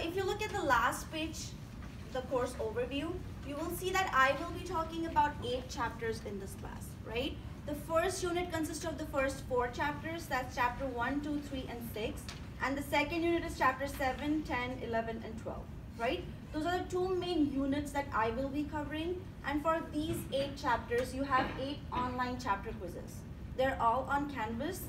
if you look at the last page, the course overview, you will see that I will be talking about 8 chapters in this class, right? The first unit consists of the first 4 chapters, that's chapter 1, 2, 3, and 6. And the second unit is chapter 7, 10, 11, and 12, right? Those are the 2 main units that I will be covering. And for these 8 chapters, you have 8 online chapter quizzes. They're all on Canvas.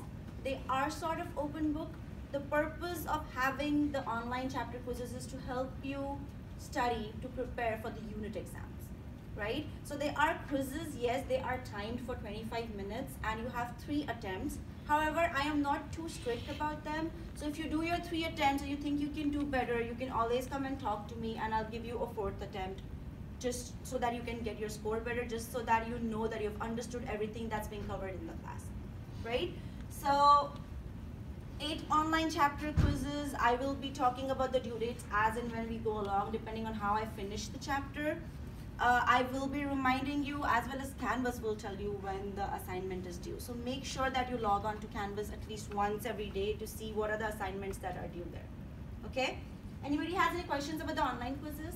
They are sort of open book. The purpose of having the online chapter quizzes is to help you study to prepare for the unit exams, right? So they are quizzes, yes, they are timed for 25 minutes and you have 3 attempts. However, I am not too strict about them. So if you do your 3 attempts and you think you can do better, you can always come and talk to me and I'll give you a 4th attempt just so that you can get your score better, just so that you know that you've understood everything that's being covered in the class, right? So 8 online chapter quizzes. I will be talking about the due dates as and when we go along, depending on how I finish the chapter. I will be reminding you, as well as Canvas will tell you when the assignment is due. So make sure that you log on to Canvas at least once every day to see what are the assignments that are due there. Okay? Anybody has any questions about the online quizzes?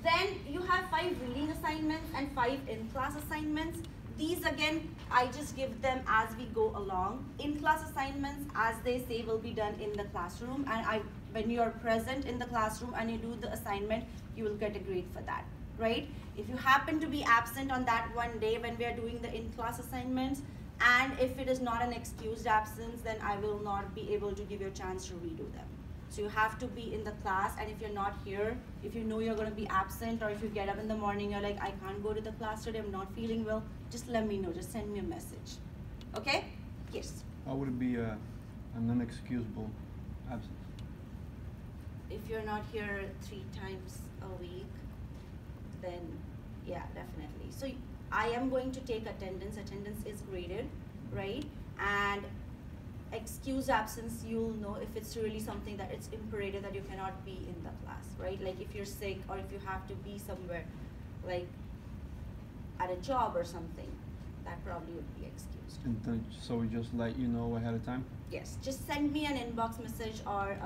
Then you have 5 reading assignments and 5 in-class assignments. These again, I just give them as we go along. In-class assignments, as they say, will be done in the classroom, and when you are present in the classroom and you do the assignment, you will get a grade for that, right? If you happen to be absent on that one day when we are doing the in-class assignments, and if it is not an excused absence, then I will not be able to give you a chance to redo them. So you have to be in the class, and if you're not here, if you know you're going to be absent, or if you get up in the morning, you're like, I can't go to the class today, I'm not feeling well, just let me know, just send me a message. Okay? Yes? How would it be an unexcusable absence? If you're not here 3 times a week, then yeah, definitely. So I am going to take attendance. Attendance is graded, right? And excuse absence, you'll know if it's really something that it's imperative that you cannot be in the class, right? Like if you're sick, or if you have to be somewhere, like at a job or something, that probably would be excused. And then, so we just let you know ahead of time? Yes, just send me an inbox message or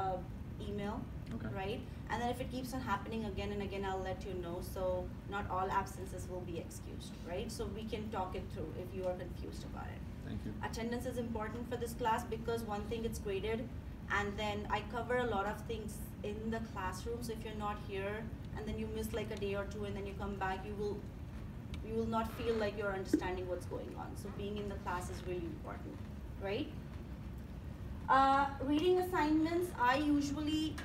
email, okay, right? And then if it keeps on happening again and again, I'll let you know. So not all absences will be excused, right? So we can talk it through if you are confused about it. Thank you. Attendance is important for this class because one thing, it's graded, and then I cover a lot of things in the classroom. So if you're not here and then you miss like a day or 2 and then you come back, you will not feel like you're understanding what's going on. So being in the class is really important, right? Reading assignments, I usually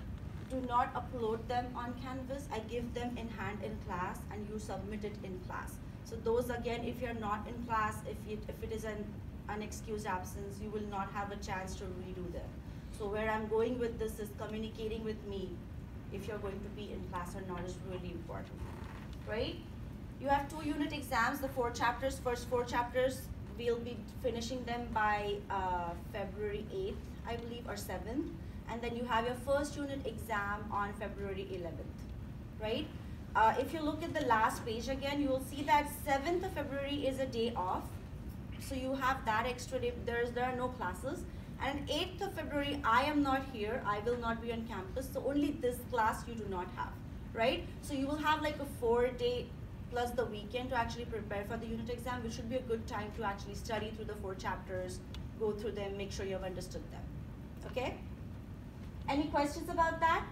do not upload them on Canvas. I give them in hand in class and you submit it in class. So those, again, if you're not in class, if it is an unexcused absence, you will not have a chance to redo them. So where I'm going with this is communicating with me if you're going to be in class or not is really important, right? You have 2 unit exams, the 4 chapters, first 4 chapters, we'll be finishing them by February 8th, I believe, or 7th. And then you have your first unit exam on February 11th, right? If you look at the last page again, you will see that 7th of February is a day off. So you have that extra day, there are no classes. And 8th of February, I am not here, I will not be on campus, so only this class you do not have, right? So you will have like a 4-day plus the weekend to actually prepare for the unit exam, which should be a good time to actually study through the 4 chapters, go through them, make sure you have understood them, okay? Any questions about that?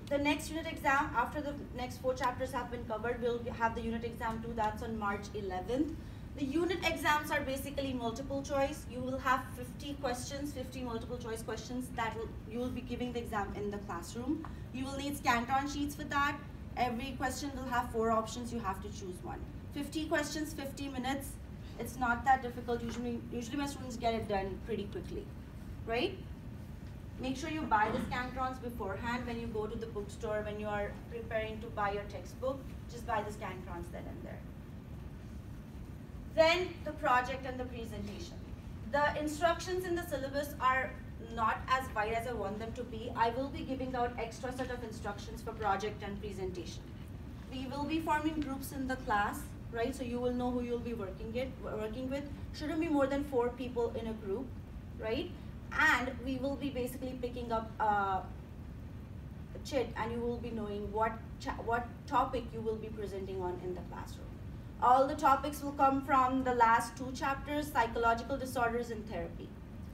The next unit exam, after the next 4 chapters have been covered, we'll have the unit exam 2, that's on March 11th. The unit exams are basically multiple choice. You will have 50 questions, 50 multiple choice questions that you will be giving the exam in the classroom. You will need Scantron sheets for that. Every question will have 4 options, you have to choose one. 50 questions, 50 minutes. It's not that difficult. Usually my students get it done pretty quickly, right? Make sure you buy the Scantrons beforehand when you go to the bookstore, when you are preparing to buy your textbook, just buy the Scantrons then and there. Then the project and the presentation. The instructions in the syllabus are not as wide as I want them to be. I will be giving out extra set of instructions for project and presentation. We will be forming groups in the class, right? So you will know who you'll be working with. Shouldn't be more than 4 people in a group, right? And we will be basically picking up chit, and you will be knowing what topic you will be presenting on in the classroom. All the topics will come from the last 2 chapters, psychological disorders and therapy,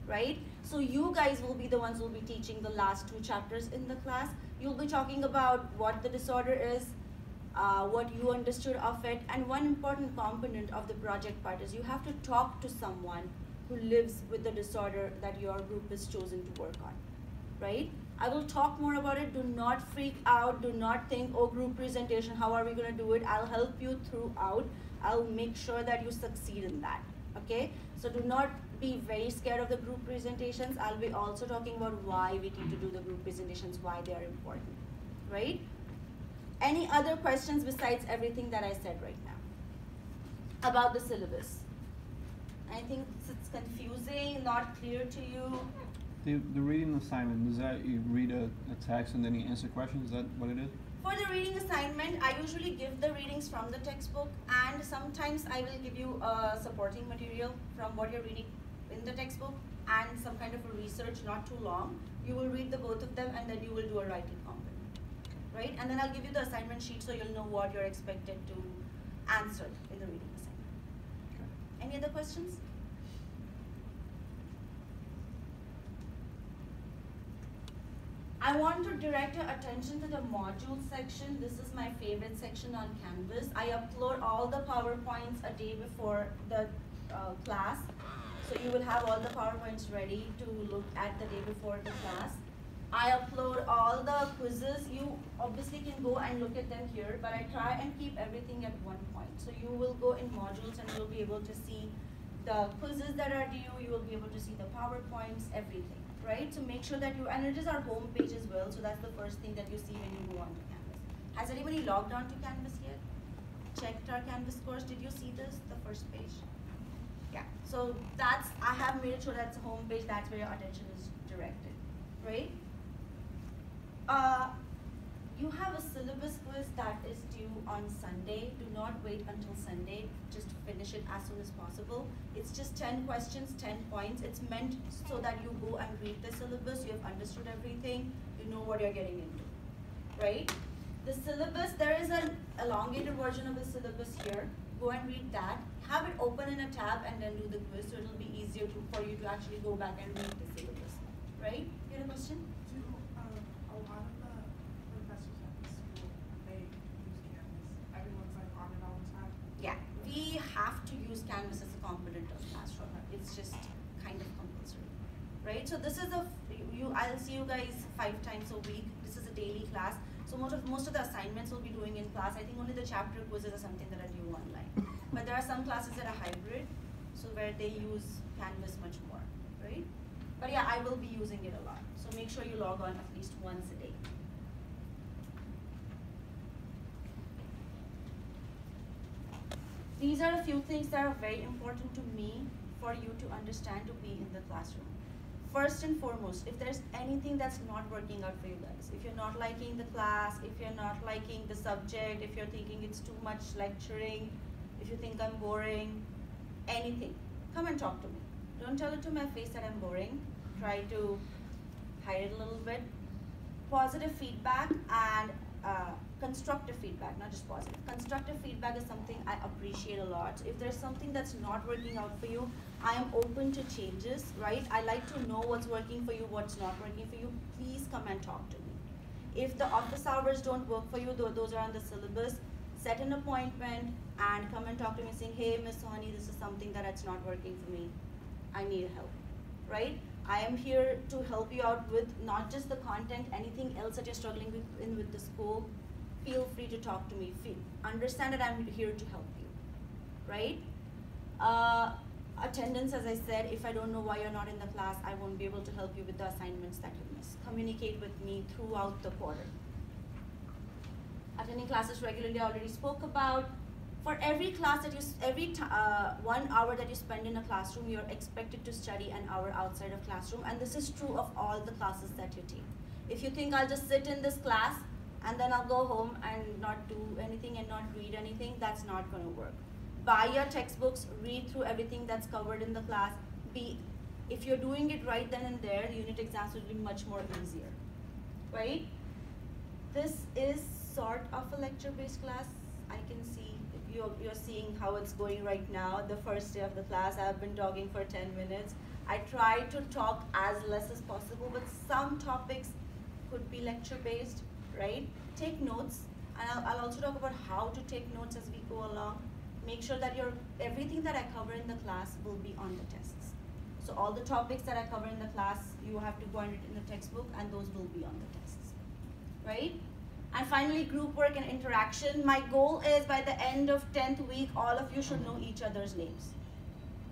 right? So you guys will be the ones who will be teaching the last 2 chapters in the class. You'll be talking about what the disorder is, what you understood of it, and one important component of the project part is you have to talk to someone who lives with the disorder that your group is chosen to work on, right? I will talk more about it. Do not freak out. Do not think, oh, group presentation, how are we going to do it? I'll help you throughout. I'll make sure that you succeed in that, okay? So do not be very scared of the group presentations. I'll be also talking about why we need to do the group presentations, why they are important, right? Any other questions besides everything that I said right now about the syllabus? I think it's confusing, not clear to you. The reading assignment, is that you read a text and then you answer questions? Is that what it is? For the reading assignment, I usually give the readings from the textbook, and sometimes I will give you supporting material from what you're reading in the textbook and some kind of a research, not too long. You will read the both of them and then you will do a writing component, right? And then I'll give you the assignment sheet so you'll know what you're expected to answer in the reading assignment. Okay. Any other questions? I want to direct your attention to the module section. This is my favorite section on Canvas. I upload all the PowerPoints a day before the class. So you will have all the PowerPoints ready to look at the day before the class. I upload all the quizzes. You obviously can go and look at them here, but I try and keep everything at one point. So you will go in modules and you'll be able to see the quizzes that are due. You will be able to see the PowerPoints, everything. Right? So make sure that and it is our home page as well, so that's the first thing that you see when you go onto Canvas. Has anybody logged on to Canvas yet? Checked our Canvas course? Did you see this, the first page? Yeah, so I have made sure that's the home page, that's where your attention is directed, right? You have a syllabus quiz that is due on Sunday. Do not wait until Sunday. Just finish it as soon as possible. It's just 10 questions, 10 points. It's meant so that you go and read the syllabus. You have understood everything. You know what you're getting into, right? The syllabus, there is an elongated version of the syllabus here. Go and read that. Have it open in a tab and then do the quiz, so it'll be easier for you to actually go back and read the syllabus, right? You have a question? Yeah, we have to use Canvas as a component of Classroom. It's just kind of compulsory, right? So this is I'll see you guys 5 times a week. This is a daily class. So most of the assignments we'll be doing in class. I think only the chapter quizzes are something that are due online. But there are some classes that are hybrid, so where they use Canvas much more, right? But yeah, I will be using it a lot. So make sure you log on at least once a day. These are a few things that are very important to me for you to understand to be in the classroom. First and foremost, if there's anything that's not working out for you guys, if you're not liking the class, if you're not liking the subject, if you're thinking it's too much lecturing, if you think I'm boring, anything, come and talk to me. Don't tell it to my face that I'm boring. Try to hide it a little bit. Positive feedback and constructive feedback, not just positive. Constructive feedback is something I appreciate a lot. If there's something that's not working out for you, I am open to changes, right? I like to know what's working for you, what's not working for you. Please come and talk to me. If the office hours don't work for you, those are on the syllabus, set an appointment and come and talk to me saying, hey, Miss Sohani, this is something that's not working for me. I need help, right? I am here to help you out with not just the content, anything else that you're struggling with the school. Feel free to talk to me. Understand that I'm here to help you, right? Attendance, as I said, if I don't know why you're not in the class, I won't be able to help you with the assignments that you miss. Communicate with me throughout the quarter. Attending classes regularly, I already spoke about. For every class that 1 hour that you spend in a classroom, you're expected to study an hour outside of classroom, and this is true of all the classes that you take. If you think I'll just sit in this class and then I'll go home and not do anything and not read anything, that's not going to work. Buy your textbooks, read through everything that's covered in the class, be If you're doing it right then and there, the unit exams will be much more easier, right? This is sort of a lecture-based class. I can see you're seeing how it's going right now. The first day of the class, I've been talking for 10 minutes. I try to talk as less as possible, but some topics could be lecture-based, right? Take notes, and I'll also talk about how to take notes as we go along. Make sure that everything that I cover in the class will be on the tests. So all the topics that I cover in the class, you have to go and read in the textbook, and those will be on the tests, right? And finally, group work and interaction. My goal is by the end of 10th week, all of you should know each other's names.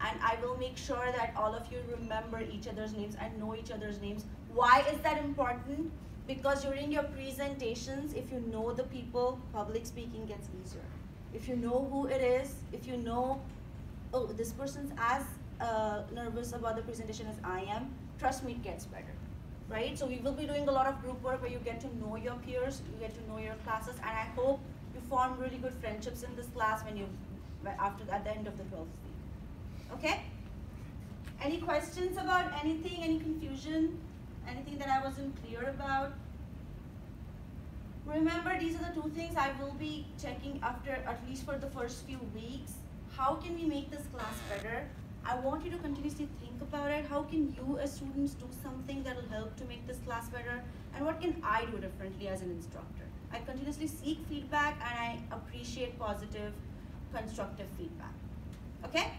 And I will make sure that all of you remember each other's names and know each other's names. Why is that important? Because during your presentations, if you know the people, public speaking gets easier. If you know who it is, if you know, oh, this person's as nervous about the presentation as I am, trust me, it gets better, right? So we will be doing a lot of group work where you get to know your peers, you get to know your classes, and I hope you form really good friendships in this class at the end of the 12th week. Okay? Any questions about anything, any confusion, anything that I wasn't clear about? Remember, these are the two things I will be checking after, at least for the first few weeks. How can we make this class better? I want you to continuously think about it. How can you as students do something that will help to make this class better? And what can I do differently as an instructor? I continuously seek feedback, and I appreciate positive, constructive feedback. Okay?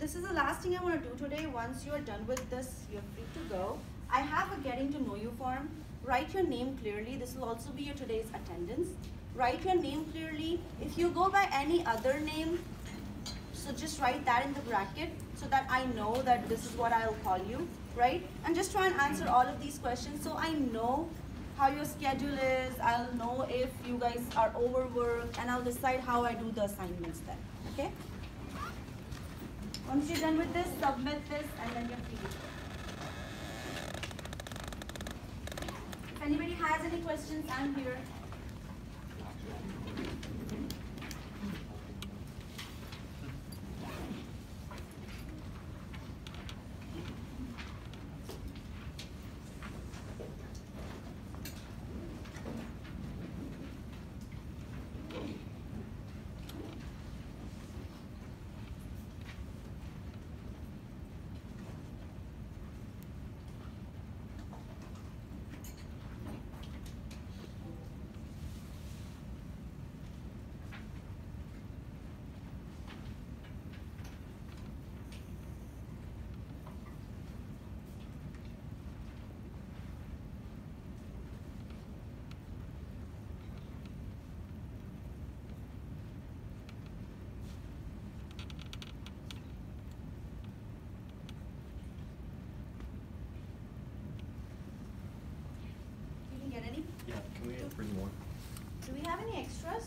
This is the last thing I want to do today. Once you're done with this, you're free to go. I have a getting to know you form. Write your name clearly. This will also be your today's attendance. Write your name clearly. If you go by any other name, so just write that in the bracket so that I know that this is what I'll call you, right? And just try and answer all of these questions so I know how your schedule is. I'll know if you guys are overworked, and I'll decide how I do the assignments then, okay? Once you're done with this, submit this, and then you're free to go. If anybody has any questions, I'm here. Get any? Yeah, can we bring more? Do we have any extras?